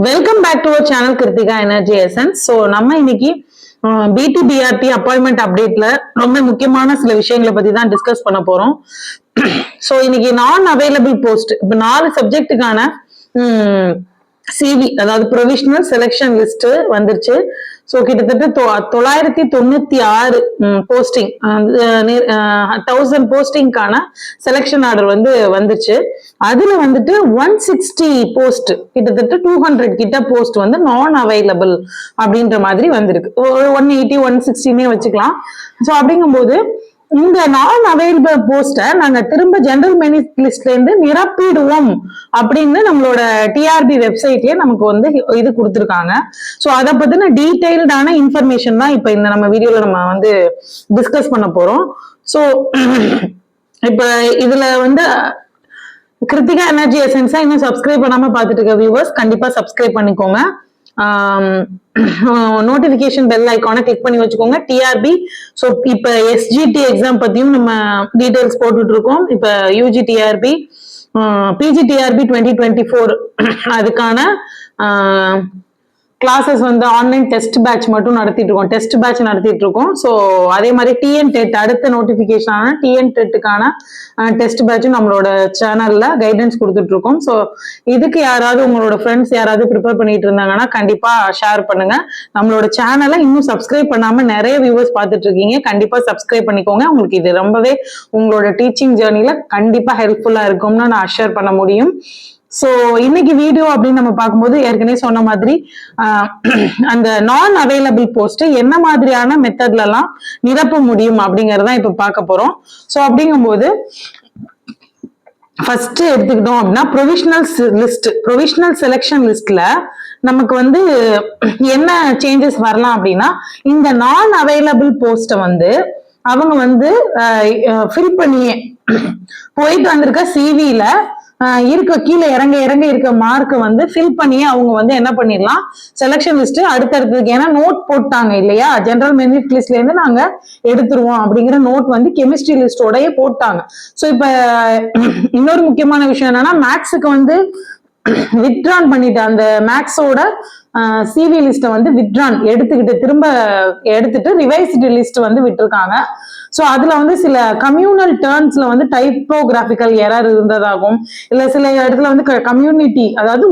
Welcome back to our channel Kiruthika energy essence. So நம்ம இன்னைக்கு பிடிபிஆர்டி appointment அப்டேட்ல ரொம்ப முக்கியமான சில விஷயங்களை பத்தி தான் டிஸ்கஸ் பண்ண போறோம். ஸோ இன்னைக்கு நான் அவைலபிள் போஸ்ட் இப்போ 4 சப்ஜெக்டுக்கான சிவி அதாவது ப்ரொவிஷனல் செலெக்ஷன் லிஸ்ட் வந்துருச்சு. ஸோ கிட்டத்தட்ட 996 போஸ்டிங் 1000 போஸ்டிங்கான செலெக்ஷன் ஆர்டர் வந்துருச்சு. அதுல 160 போஸ்ட் கிட்டத்தட்ட 200 கிட்ட போஸ்ட் நான் அவைலபிள் அப்படின்ற மாதிரி வந்திருக்கு. 180 160 வச்சுக்கலாம். ஸோ அப்படிங்கும்போது இந்த நான் அவைலபிள் போஸ்ட நாங்க திரும்ப ஜெனரல் மெரிட் லிஸ்ட்ல இருந்து நிரப்பிடுவோம் அப்படின்னு நம்மளோட டிஆர்பி வெப்சைட்லயே நமக்கு இது கொடுத்துருக்காங்க. ஸோ அதை பத்தின டீடைல்டான இன்ஃபர்மேஷன் தான் இப்ப இந்த நம்ம வீடியோல நம்ம டிஸ்கஸ் பண்ண போறோம். ஸோ இப்ப இதுல கிருத்திகா எனர்ஜி எசன்ஸா இன்னும் சப்ஸ்கிரைப் பண்ணாம பார்த்துட்டு இருக்க வியூவர்ஸ் கண்டிப்பா சப்ஸ்கிரைப் பண்ணிக்கோங்க. நோட்டிபிகேஷன் பெல் ஐக்கானை கிளிக் பண்ணி வச்சுக்கோங்க. டிஆர்பி ஸோ இப்ப எஸ்ஜிடி எக்ஸாம் பத்தியும் நம்ம டீடைல்ஸ் போட்டுட்டு இருக்கோம். இப்ப யூஜிடிஆர்பி பிஜிடிஆர்பி 2024 அதுக்கான கிளாஸஸ் ஆன்லைன் டெஸ்ட் பேட்ச் மட்டும் நடத்திட்டு இருக்கோம். ஸோ அதே மாதிரி டிஎன் டெட் அடுத்த நோட்டிபிகேஷன் ஆன டிஎன் டெட்டுக்கான டெஸ்ட் பேட்சும் நம்மளோட சேனல்ல கைடன்ஸ் கொடுத்துட்டு இருக்கோம். ஸோ இதுக்கு யாராவது உங்களோட ஃப்ரெண்ட்ஸ் யாராவது ப்ரிப்பேர் பண்ணிட்டு இருந்தாங்கன்னா கண்டிப்பா ஷேர் பண்ணுங்க. நம்மளோட சேனலை இன்னும் சப்ஸ்கிரைப் பண்ணாம நிறைய வியூவர்ஸ் பார்த்துட்டு இருக்கீங்க. கண்டிப்பா சப்ஸ்கிரைப் பண்ணிக்கோங்க. உங்களுக்கு இது ரொம்பவே உங்களோட டீச்சிங் ஜேர்னில கண்டிப்பா ஹெல்ப்ஃபுல்லா இருக்கும்னு நான் அஷேர் பண்ண முடியும். ஸோ இன்னைக்கு வீடியோ அப்படின்னு நம்ம பார்க்கும்போது ஏற்கனவே சொன்ன மாதிரி அந்த நான் அவைலபிள் போஸ்ட் என்ன மாதிரியான மெத்தட்ல எல்லாம் நிரப்ப முடியும் அப்படிங்கறதான் இப்ப பார்க்க போறோம். ஸோ அப்படிங்கும்போது ஃபர்ஸ்ட் எடுத்துக்கிட்டோம் அப்படின்னா ப்ரொவிஷனல் செலெக்ஷன் லிஸ்ட்ல நமக்கு என்ன சேஞ்சஸ் வரலாம் அப்படின்னா இந்த நான் அவைலபிள் போஸ்ட அவங்க ஃபில் பண்ணியே போயிட்டு வந்திருக்க சிவில இருக்க கீழே இறங்க இருக்க மார்க் ஃபில் பண்ணி அவங்க என்ன பண்ணிடலாம் செலக்ஷன் லிஸ்ட் அடுத்தடுத்ததுக்கு ஏன்னா நோட் போட்டாங்க இல்லையா, ஜெனரல் மெரிட் லிஸ்ட்ல இருந்து நாங்க எடுத்துருவோம் அப்படிங்கிற நோட் கெமிஸ்ட்ரி லிஸ்டோடய போட்டாங்க. ஸோ இப்ப இன்னொரு முக்கியமான விஷயம் என்னன்னா மேக்ஸுக்கு வித்ட்ரான் பண்ணிட்டு அந்த மேக்ஸோட சிவி லிஸ்ட வித்ட்ரான் திரும்ப எடுத்துட்டு ரிவைஸ்டு லிஸ்ட் விட்டுருக்காங்க. ஸோ அதுல சில கம்யூனல் டேர்ன்ஸ்ல டைப்போகிராபிக்கல் எரர் இருந்ததாகவும் இல்ல சில இடத்துல கம்யூனிட்டி அதாவது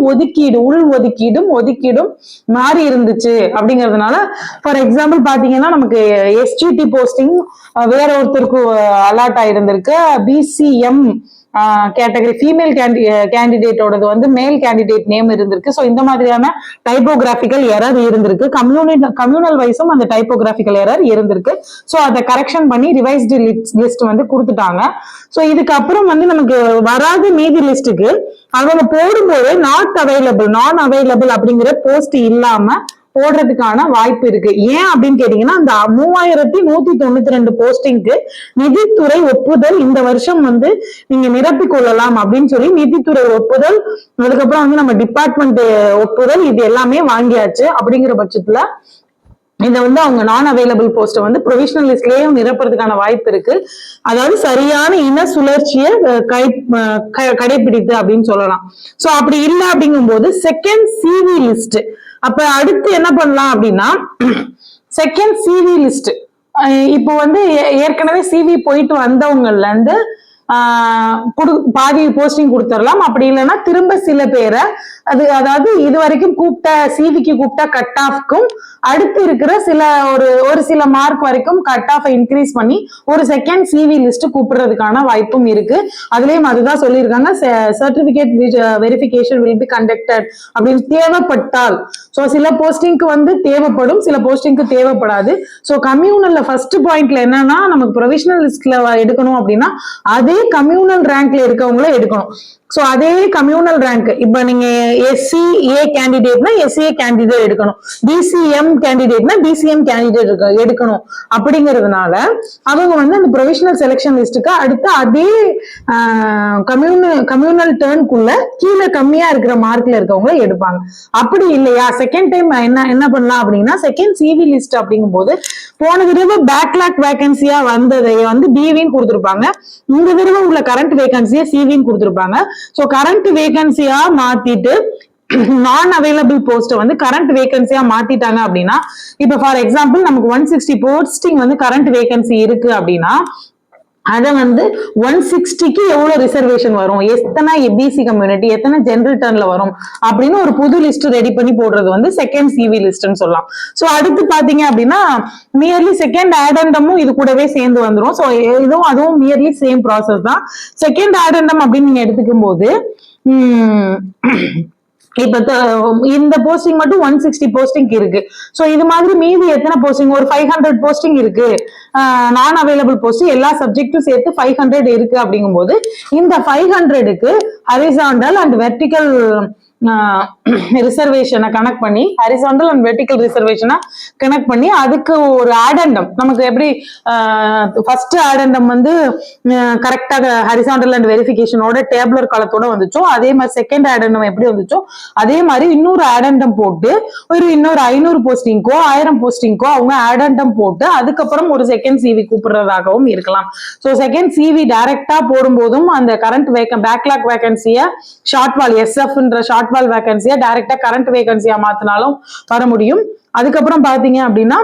உள் ஒதுக்கீடும் மாறி இருந்துச்சு அப்படிங்கிறதுனால ஃபார் எக்ஸாம்பிள் பாத்தீங்கன்னா நமக்கு எஸ்ஜிடி போஸ்டிங் வேற ஒருத்தருக்கு அலாட் ஆயிருந்திருக்கு. பிசிஎம் கேட்டகரி ஃபீமேல் கேண்டிடேட்டோடது மேல் கேண்டிடேட் நேம் இருந்திருக்கு. ஸோ இந்த மாதிரியான டைப்போகிராபிக்கல் எரர் இருந்திருக்கு. கம்யூனல் வைஸும் அந்த டைப்போகிராபிக்கல் எரர் இருந்திருக்கு. ஸோ அதை கரெக்ஷன் பண்ணி ரிவைஸ்டு லிஸ்ட் கொடுத்துட்டாங்க. ஸோ இதுக்கப்புறம் நமக்கு வராத மீதி லிஸ்டுக்கு அவங்க போடும்போது நான் அவைலபிள் அப்படிங்கிற போஸ்ட் இல்லாம போடுறதுக்கான வாய்ப்பு இருக்கு. ஏன் அப்படின்னு கேட்டீங்கன்னா அந்த 3192 போஸ்டிங்க்கு நிதித்துறை ஒப்புதல் இந்த வருஷம் நீங்க நிரப்பிக் கொள்ளலாம் அப்படின்னு சொல்லி நிதித்துறை ஒப்புதல், அதுக்கப்புறம் நம்ம டிபார்ட்மெண்ட் ஒப்புதல் இது எல்லாமே வாங்கியாச்சு. அப்படிங்கிற பட்சத்துல இதை அவங்க நான் அவைலபிள் போஸ்ட ப்ரொவிஷனல் லிஸ்ட்லயும் நிரப்புறதுக்கான வாய்ப்பு இருக்கு. அதாவது சரியான இன சுழற்சியை கடைபிடித்து அப்படின்னு சொல்லலாம். சோ அப்படி இல்லை அப்படிங்கும்போது செகண்ட் சிவி லிஸ்ட் அப்ப அடுத்து என்ன பண்ணலாம் அப்படின்னா செகண்ட் சிவி லிஸ்ட் இப்போ ஏற்கனவே சிவி போயிட்டு வந்தவங்கல இருந்து பாதி போஸ்டிங் கொடுத்துடலாம். அப்படி இல்லைன்னா திரும்ப சில பேரை அதாவது இது வரைக்கும் சிவிக்கு கூப்பிட்ட கட் ஆஃப்க்கும் அடுத்து இருக்கிற ஒரு சில மார்க் வரைக்கும் கட் ஆஃப் இன்க்ரீஸ் பண்ணி ஒரு செகண்ட் சிவி லிஸ்ட் கூப்பிடுறதுக்கான வாய்ப்பும் இருக்கு. அதுலயும் அதுதான் சொல்லியிருக்காங்க, certificate verification will be conducted அப்படின்னு தேவைப்பட்டால். ஸோ சில போஸ்டிங்க்கு தேவைப்படும், சில போஸ்டிங்க்கு தேவைப்படாது. ஸோ கம்யூனல்ல ஃபர்ஸ்ட் பாயிண்ட்ல என்னன்னா நமக்கு ப்ரொவிஷனல் லிஸ்ட்ல எடுக்கணும் அப்படின்னா அதே கம்யூனல் ரேங்க்ல இருக்கவங்கள எடுக்கணும். சோ அதே கம்யூனல் ரேங்க் இப்ப நீங்க எஸ்சிஏ கேண்டிடேட்னா எஸ்சிஏ கேண்டிடேட் எடுக்கணும், பிசிஎம் கேண்டிடேட்னா பிசிஎம் கேண்டிடேட் எடுக்கணும். அப்படிங்கிறதுனால அவங்க அந்த ப்ரொவிஷனல் செலெக்ஷன் லிஸ்டுக்கு அடுத்து அதே கம்யூனல் டேர்னுக்குள்ள கீழே கம்மியா இருக்கிற மார்க்ல இருக்கவங்க எடுப்பாங்க. அப்படி இல்லையா செகண்ட் டைம் என்ன பண்ணலாம் அப்படின்னா செகண்ட் சிவி லிஸ்ட் அப்படிங்கும் போது போன தடவை பேக்லாக் வேகன்சியா வந்ததை பிவின்னு கொடுத்துருப்பாங்க, இந்த தடவை உள்ள கரண்ட் வேகன்சியா சிவின்னு கொடுத்துருப்பாங்க. சோ கரண்ட் வேகன்சியா மாத்திட்டு நான் அவைலபிள் போஸ்ட் வந்து கரண்ட் வேகன்சியா மாத்திட்டாங்க அப்படின்னா, இப்ப ஃபார் எக்ஸாம்பிள் நமக்கு 160 போஸ்டிங் வந்து கரண்ட் வேகன்சி இருக்கு அப்படின்னா, அத வந்து 160க்கு எவ்வளவு ரிசர்வேஷன் வரும், எத்தனை பிசி கம்யூனிட்டி, எத்தனை ஜெனரல் டர்ன்ல வரும் அப்படின்னு ஒரு புது லிஸ்ட் ரெடி பண்ணி போடுறது வந்து செகண்ட் சிவி லிஸ்ட்னு சொல்லலாம். சோ அடுத்து பாத்தீங்க அப்படின்னா மியர்லி செகண்ட் ஆடண்டமும் இது கூடவே சேர்ந்து வந்துடும். சோ இதுவும் அதுவும் மியர்லி சேம் ப்ராசஸ் தான். செகண்ட் ஆடண்டம் அப்படின்னு நீங்க எடுத்துக்கும் போது இப்ப இந்த போஸ்டிங் மட்டும் 160 போஸ்டிங் இருக்கு. சோ இது மாதிரி மீதி எத்தனை போஸ்டிங், ஒரு 500 போஸ்டிங் இருக்கு, நான் அவைலபிள் போஸ்ட் எல்லா சப்ஜெக்டும் சேர்த்து 500 இருக்கு அப்படிங்கும்போது இந்த 500க்கு ஹரிசாண்டல் அண்ட் வெர்டிகல் ரிசர்வேஷனை கனெக்ட் பண்ணி, ஹரிசாண்டல் அண்ட் வெர்டிகல் ரிசர்வேஷனை கனெக்ட் பண்ணி அதுக்கு ஒரு ஆடண்டம் நமக்கு எப்படி ஃபர்ஸ்ட் ஆடண்டம் வந்து கரெக்டாக ஹரிசாண்டல் அண்ட் வெரிஃபிகேஷனோட டேபுலர் காலத்தோட வந்துச்சோ, அதே மாதிரி செகண்ட் ஆடண்டம் எப்படி வந்துச்சோ அதே மாதிரி இன்னொரு ஆடண்டம் போட்டு இன்னொரு 500 போஸ்டிங்கோ 1000 போஸ்டிங்கோ அவங்க ஆடண்டம் போட்டு அதுக்கப்புறம் ஒரு செகண்ட் சிவி கூப்பிடுறதாகவும் இருக்கலாம். ஸோ செகண்ட் சிவி டைரக்டா போடும்போதும் அந்த கரண்ட் பேக்லாக் வேகன்சியை ஷார்ட் வால் எஸ்எஃப்ன்ற ஷார்ட் வால் வேகன்சியா டைரக்டா கரண்ட் வேகன்சியா மாத்தினாலும் வர முடியும். அதுக்கப்புறம் பாத்தீங்க அப்படின்னா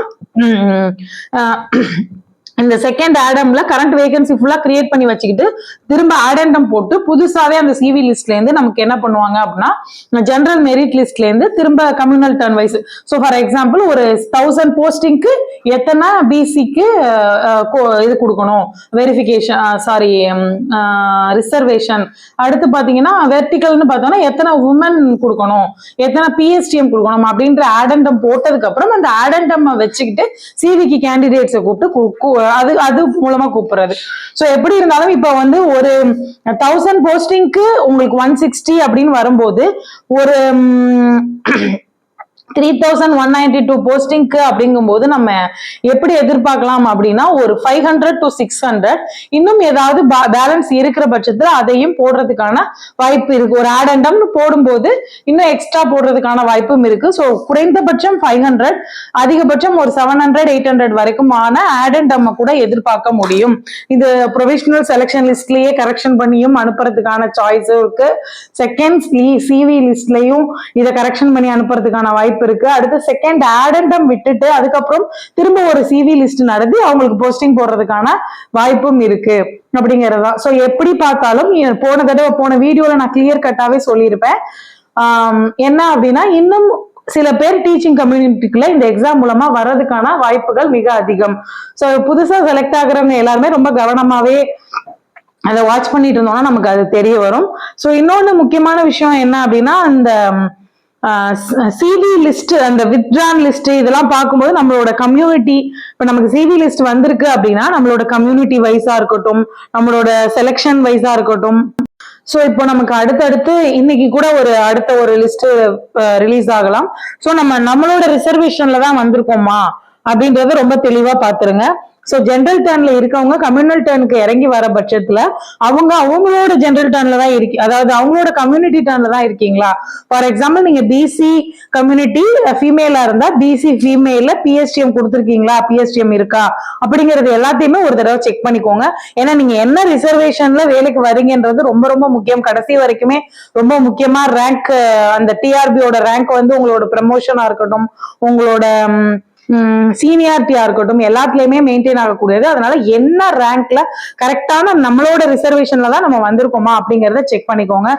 இந்த செகண்ட் ஆடம்ல கரண்ட் வேகன்சி ஃபுல்லா கிரியேட் பண்ணி வச்சுக்கிட்டு திரும்ப ஆடண்டம் போட்டு புதுசாவே அந்த சிவி லிஸ்ட்ல இருந்து நமக்கு என்ன பண்ணுவாங்க அப்படின்னா ஜெனரல் மெரிட் லிஸ்ட்ல இருந்து திரும்ப communal turn wise. So for example ஒரு 1000 போஸ்டிங்க்கு எத்தனை பிசிக்கு இது கொடுக்கணும் வெரிஃபிகேஷன் ரிசர்வேஷன், அடுத்து பாத்தீங்கன்னா வெர்டிகல்னு பார்த்தோம்னா எத்தனை உமன் கொடுக்கணும், எத்தனை பிஎஸ்டிஎம் கொடுக்கணும் அப்படின்ற ஆடண்டம் போட்டதுக்கு அப்புறம் அந்த ஆடண்டம் வச்சுக்கிட்டு சிவிக்கு கேண்டிடேட்ஸை கூப்பிட்டு அது மூலமா கூப்பிடுறது. சோ எப்படி இருந்தாலும் இப்ப வந்து ஒரு 1000 போஸ்டிங்க்கு உங்களுக்கு 160 அப்படின்னு வரும்போது ஒரு 3192 போஸ்டிங்க்கு அப்படிங்கும்போது நம்ம எப்படி எதிர்பார்க்கலாம் அப்படின்னா ஒரு 500 to 600 இன்னும் ஏதாவது பேலன்ஸ் இருக்கிற பட்சத்துல அதையும் போடுறதுக்கான வாய்ப்பு இருக்கு. ஒரு ஆடண்டம் போடும்போது இன்னும் எக்ஸ்ட்ரா போடுறதுக்கான வாய்ப்பும் இருக்கு. ஸோ குறைந்தபட்சம் 500, அதிகபட்சம் ஒரு 700 800 வரைக்குமான ஆடண்டம் கூட எதிர்பார்க்க முடியும். இது ப்ரொவிஷனல் செலக்ஷன் லிஸ்ட்லயே கரெக்ஷன் பண்ணியும் அனுப்புறதுக்கான சாய்ஸும் இருக்கு. செகண்ட் சிவி லிஸ்ட்லயும் இதை கரெக்ஷன் பண்ணி அனுப்புறதுக்கான வாய்ப்பு இருக்கு. அடுத்து செகண்ட் ஆடண்டம் விட்டுட்டு அதுக்கப்புறம் திரும்ப ஒரு சிவி லிஸ்ட் நடத்தி அவங்களுக்கு போஸ்டிங் போடுறதுக்கான வாய்ப்பும் இருக்கு அப்படிங்கறதா. சோ எப்படி பார்த்தாலும் போன வீடியோல நான் கிளியர் கட்டாவே சொல்லியிருப்பேன். என்ன அப்படின்னா இன்னும் சில பேர் டீச்சிங் கம்யூனிட்டிக்குள்ள இந்த எக்ஸாம் மூலமா வர்றதுக்கான வாய்ப்புகள் மிக அதிகம். சோ புதுசா செலக்ட் ஆகுறவங்க எல்லாருமே ரொம்ப கவனமாவே அதை வாட்ச் பண்ணிட்டு இருந்தோம்னா நமக்கு அது தெரிய வரும். சோ இன்னொன்னு முக்கியமான விஷயம் என்ன அப்படின்னா இந்த சிவி லிஸ்ட் அந்த வித்ட்ரான் லிஸ்ட் இதெல்லாம் பார்க்கும்போது நம்மளோட கம்யூனிட்டி இப்ப நமக்கு சிவி லிஸ்ட் வந்திருக்கு அப்படின்னா நம்மளோட கம்யூனிட்டி வைஸா இருக்கட்டும், நம்மளோட செலெக்ஷன் வைஸா இருக்கட்டும். சோ இப்போ நமக்கு அடுத்தடுத்து இன்னைக்கு கூட அடுத்த ஒரு லிஸ்ட் ரிலீஸ் ஆகலாம். சோ நம்மளோட ரிசர்வேஷன்ல தான் வந்திருக்கோமா அப்படின்றத ரொம்ப தெளிவா பாத்துருங்க. சோ ஜெனரல் டர்ன்ல இருக்கவங்க கம்யூனல் டர்னுக்கு இறங்கி வர பட்சத்துல அவங்களோட ஜெனரல் டர்ன்ல தான் இருக்கு, அதாவது அவங்களோட கம்யூனிட்டி டர்ன்ல தான் இருக்கீங்களா. ஃபார் எக்ஸாம்பிள் நீங்க பிசி கம்யூனிட்டி ஃபீமேலா இருந்தா பிசி ஃபீமேல பிஎஸ்டிஎம் கொடுத்துருக்கீங்களா, பிஎஸ்டிஎம் இருக்கா அப்படிங்கறது எல்லாத்தையுமே ஒரு தடவை செக் பண்ணிக்கோங்க. ஏன்னா நீங்க என்ன ரிசர்வேஷன்ல வேலைக்கு வரீங்கன்றது ரொம்ப ரொம்ப முக்கியம். கடைசி வரைக்குமே ரொம்ப முக்கியமா ரேங்க், அந்த டிஆர்பியோட ரேங்க் வந்து உங்களோட ப்ரமோஷனா இருக்கட்டும், உங்களோட சீனியாரிட்டியா இருக்கட்டும், எல்லாத்துலயுமே மெயின்டைன் ஆகக்கூடியது. அதனால என்ன ரேங்க்ல கரெக்டான நம்மளோட ரிசர்வேஷன்ல தான் நம்ம வந்திருக்கோமா அப்படிங்கறத செக் பண்ணிக்கோங்க.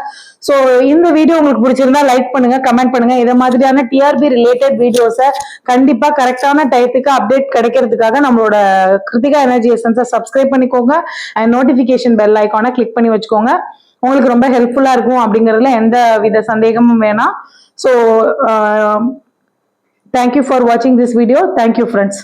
சோ இந்த வீடியோ உங்களுக்கு பிடிச்சிருந்தா லைக் பண்ணுங்க, கமெண்ட் பண்ணுங்க. இதை மாதிரியான டிஆர்பி ரிலேட்டட் வீடியோஸை கண்டிப்பா கரெக்டான டயத்துக்கு அப்டேட் கிடைக்கிறதுக்காக நம்மளோட கிருத்திகா எனர்ஜி எசன்ஸை சப்ஸ்கிரைப் பண்ணிக்கோங்க அண்ட் நோட்டிபிகேஷன் பெல் ஐக்கானை கிளிக் பண்ணி வச்சுக்கோங்க. உங்களுக்கு ரொம்ப ஹெல்ப்ஃபுல்லா இருக்கும் அப்படிங்கறதுல எந்த வித சந்தேகமும் வேணாம். So thank you for watching this video. Thank you friends.